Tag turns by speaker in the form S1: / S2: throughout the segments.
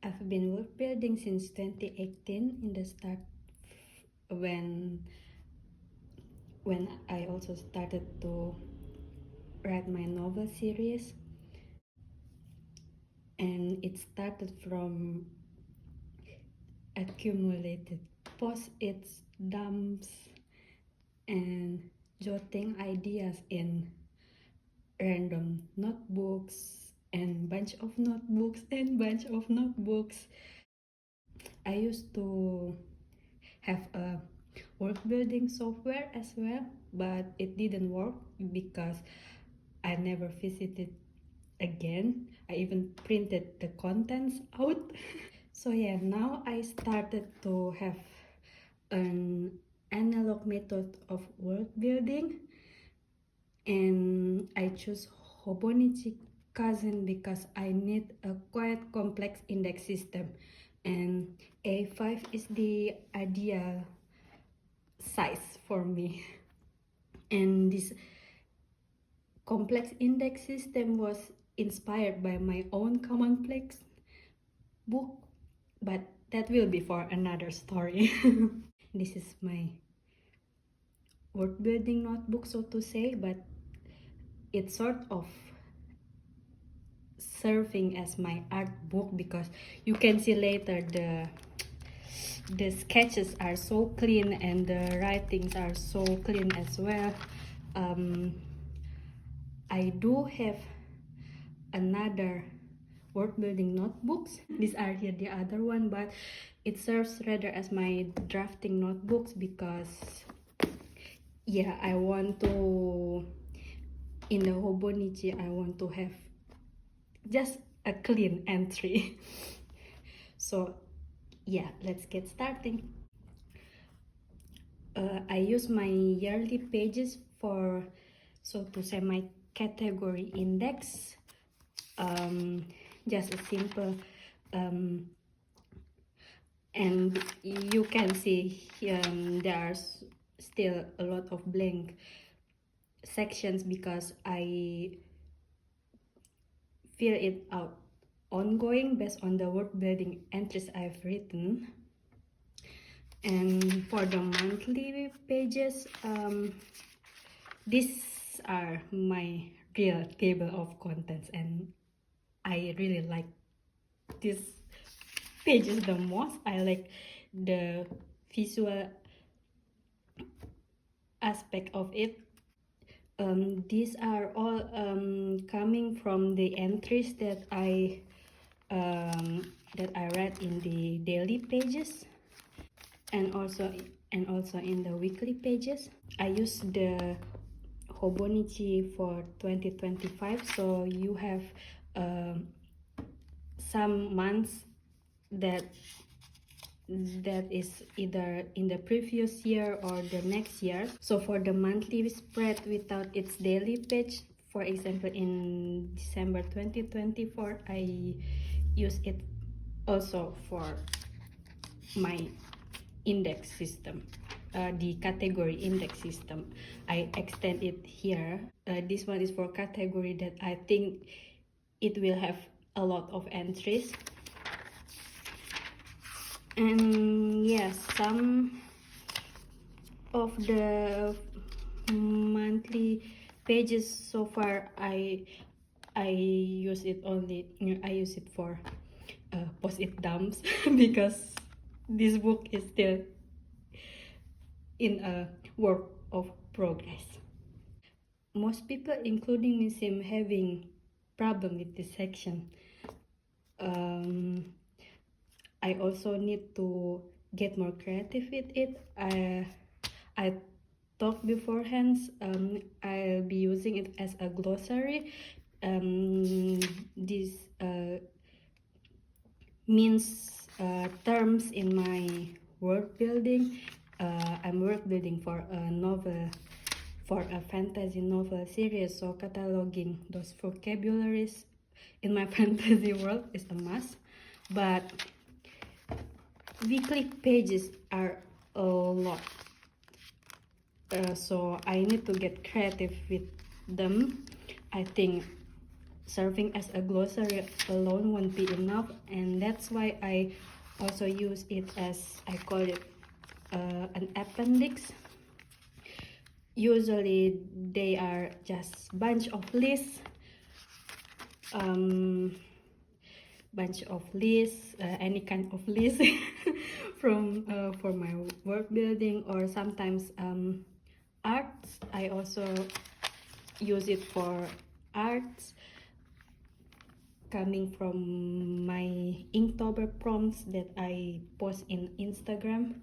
S1: I've been work building since 2018 in the start when I also started to write my novel series, and it started from accumulated post-its, dumps, and jotting ideas in random notebooks and bunch of notebooks. I used to have a work building software as well, but it didn't work because I never visited again. I even printed the contents out. So yeah, now I started to have an analog method of world building, and I choose Hobonichi cousin because I need a quite complex index system, and A5 is the ideal size for me. And this complex index system was inspired by my own complex book, but that will be for another story. This is my word building notebook, so to say, but it's sort of serving as my art book because you can see later the sketches are so clean and the writings are so clean as well. I do have another word building notebooks. These are here the other one, but it serves rather as my drafting notebooks because yeah, I want to, in the Hobonichi, I want to have just a clean entry. So yeah, let's get starting. I use my yearly pages for, so to say, my category index. Just a simple, and you can see there are still a lot of blank sections because I fill it out ongoing based on the word building entries I've written. And for the monthly pages, these are my real table of contents, and I really like these pages the most. I like the visual aspect of it. These are all coming from the entries that I read in the daily pages, and also in the weekly pages. I use the Hobonichi for 2025, so you have some months that is either in the previous year or the next year. So for the monthly spread without its daily page, for example in December 2024, I use it also for my index system, the category index system. I extend it here. This one is for category that I think it will have a lot of entries. And yes, some of the monthly pages so far I use it only, I use it for post-it dumps because this book is still in a work of progress. Most people, including me, seem having problem with this section. I also need to get more creative with it. I talked beforehand, I'll be using it as a glossary. This means terms in my word building. I'm word building for a novel, for a fantasy novel series, so cataloging those vocabularies in my fantasy world is a must. But weekly pages are a lot, so I need to get creative with them. I think serving as a glossary alone won't be enough, and that's why I also use it as, I call it an appendix. Usually they are just bunch of lists, any kind of list from for my work building, or sometimes arts. I also use it for arts, coming from my Inktober prompts that I post in Instagram.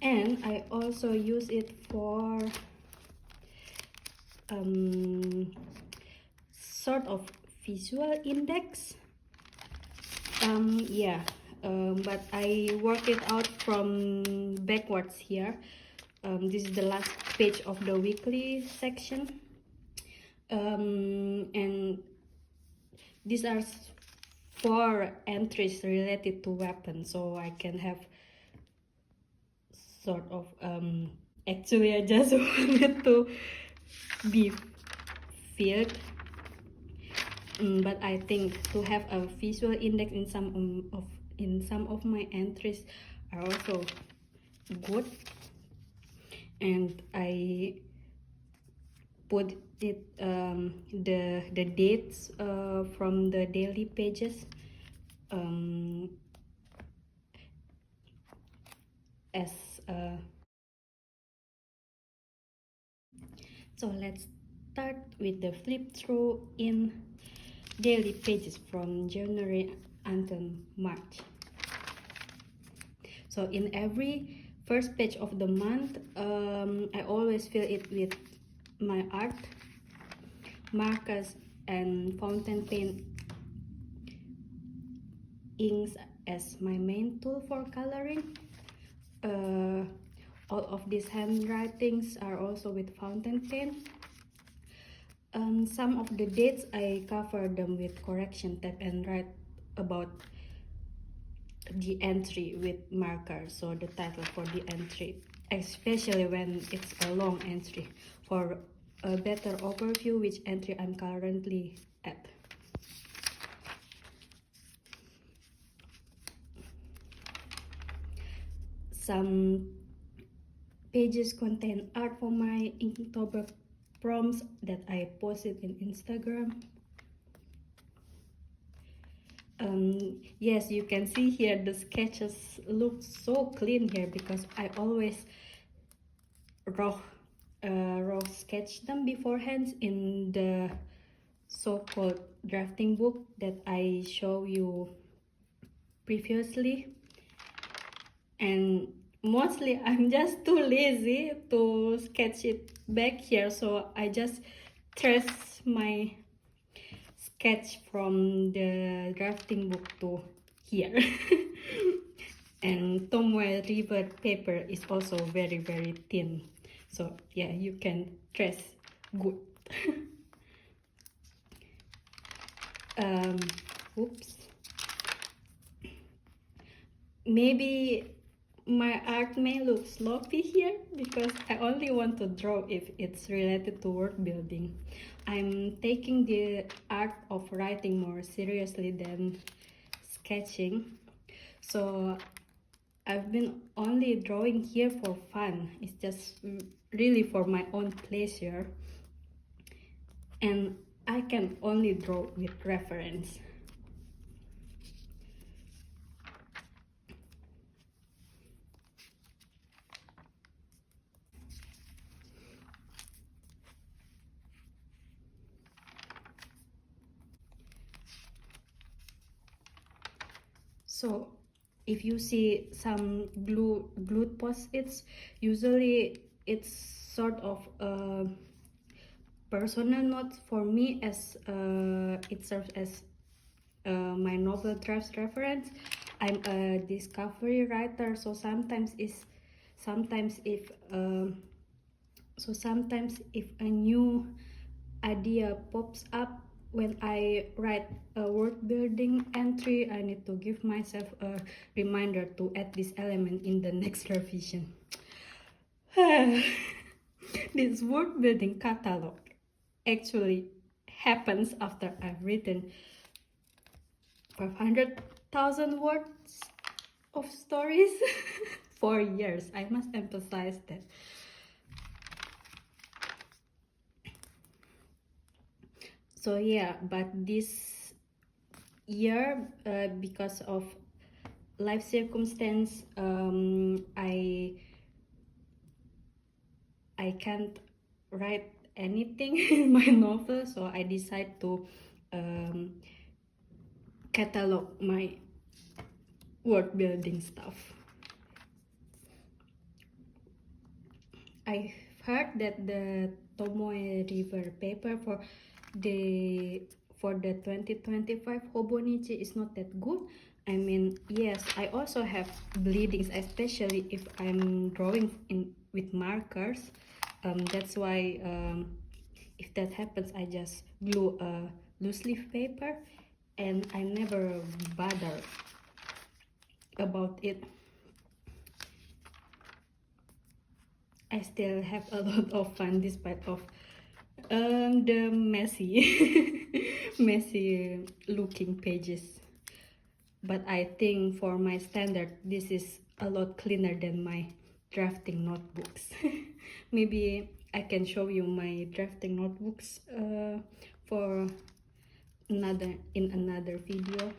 S1: And I also use it for sort of visual index. But I work it out from backwards here. This is the last page of the weekly section. And these are 4 entries related to weapons, so I can have sort of actually I just wanted to be filled, but I think to have a visual index in some of my entries are also good, and I put it the dates from the daily pages as so let's start with the flip through in daily pages from January until March. So in every first page of the month, I always fill it with my art, markers, and fountain pen inks as my main tool for coloring. All of these handwritings are also with fountain pen. Some of the dates I cover them with correction tape and write about the entry with marker, so the title for the entry, especially when it's a long entry, for a better overview which entry I'm currently at. Some pages contain art for my Inktober prompts that I posted in Instagram. Yes, you can see here the sketches look so clean here because I always raw sketch them beforehand in the so-called drafting book that I show you previously, and mostly I'm just too lazy to sketch it back here, so I just trace my sketch from the drafting book to here. And Tomoe River paper is also very thin, so yeah, you can trace good. Oops, maybe my art may look sloppy here because I only want to draw if it's related to world building. I'm taking the art of writing more seriously than sketching, so I've been only drawing here for fun. It's just really for my own pleasure, and I can only draw with reference. So if you see some glued post-its, usually it's sort of a personal note for me, as it serves as my novel drafts reference. I'm a discovery writer, so sometimes if a new idea pops up when I write a word building entry, I need to give myself a reminder to add this element in the next revision. This word building catalog. actually happens after I've written 500,000 words of stories for years. I must emphasize that. So yeah, but this year, because of life circumstance, I can't write anything in my novel, so I decide to catalog my word building stuff. I heard that the Tomoe River paper the for the 2025 Hobonichi is not that good. I mean, yes, I also have bleedings, especially if I'm drawing with markers. That's why if that happens, I just glue a loose leaf paper, and I never bother about it. I still have a lot of fun despite of the messy looking pages. But I think for my standard, this is a lot cleaner than my drafting notebooks. Maybe I can show you my drafting notebooks for another video.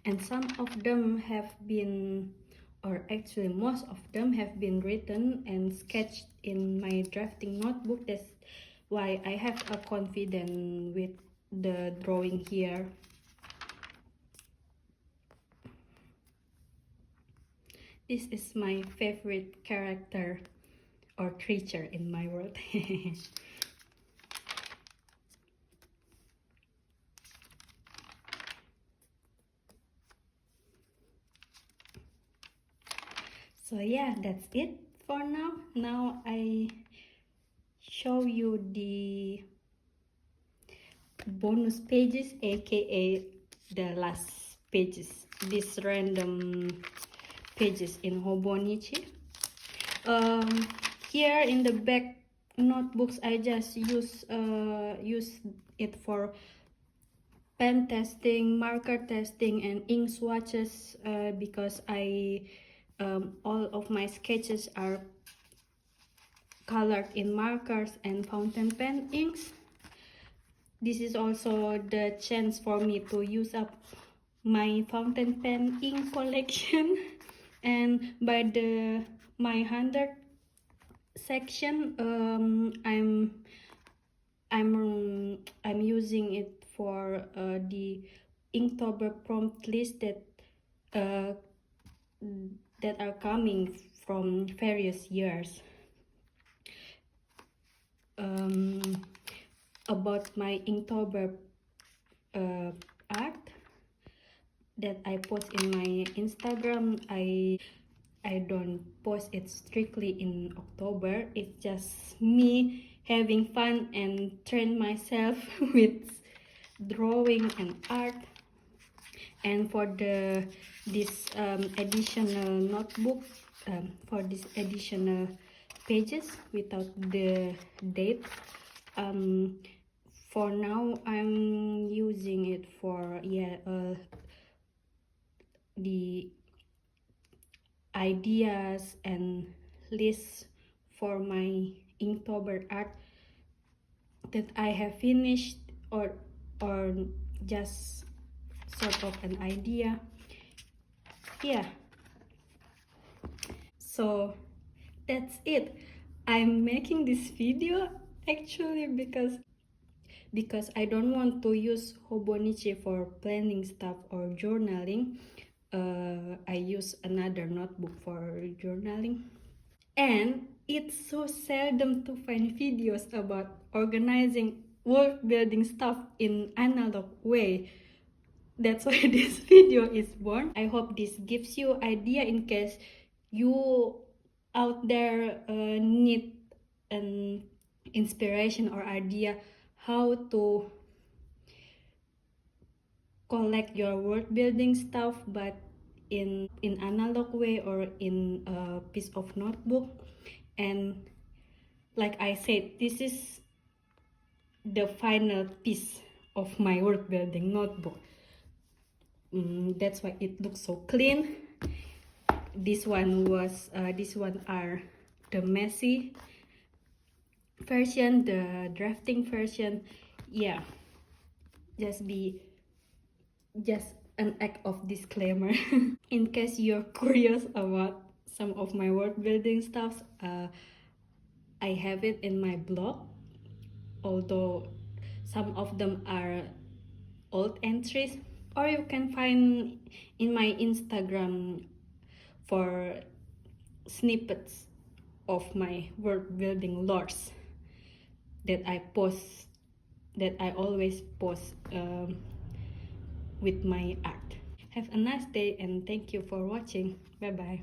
S1: And some of them have been, or actually most of them have been written and sketched in my drafting notebook. That's why I have a confidence with the drawing here. This is my favorite character or creature in my world. So yeah, that's it for now. Now I show you the bonus pages, aka the last pages, these random pages in Hobonichi. Here in the back notebooks, I just use it for pen testing, marker testing, and ink swatches because all of my sketches are colored in markers and fountain pen inks. This is also the chance for me to use up my fountain pen ink collection. And by my 100 section, I'm using it for the Inktober prompt list uh, that are coming from various years. About my Inktober art that I post in my Instagram, I don't post it strictly in October. It's just me having fun and train myself with drawing and art. And for this additional notebook, for this additional pages without the date, for now I'm using it for the ideas and lists for my Inktober art that I have finished or just sort of an idea. Yeah, so that's it. I'm making this video actually because I don't want to use Hobonichi for planning stuff or journaling. I use another notebook for journaling. And it's so seldom to find videos about organizing world building stuff in analog way. That's why this video is born. I hope this gives you idea in case you out there need an inspiration or idea how to collect your word building stuff, but in analog way or in a piece of notebook. And like I said, this is the final piece of my word building notebook. That's why it looks so clean. This one are the messy version, the drafting version. Yeah, just an act of disclaimer. In case you're curious about some of my word building stuff, I have it in my blog, although some of them are old entries, or you can find in my Instagram for snippets of my word building lores that I always post with my art. Have a nice day and thank you for watching. Bye bye.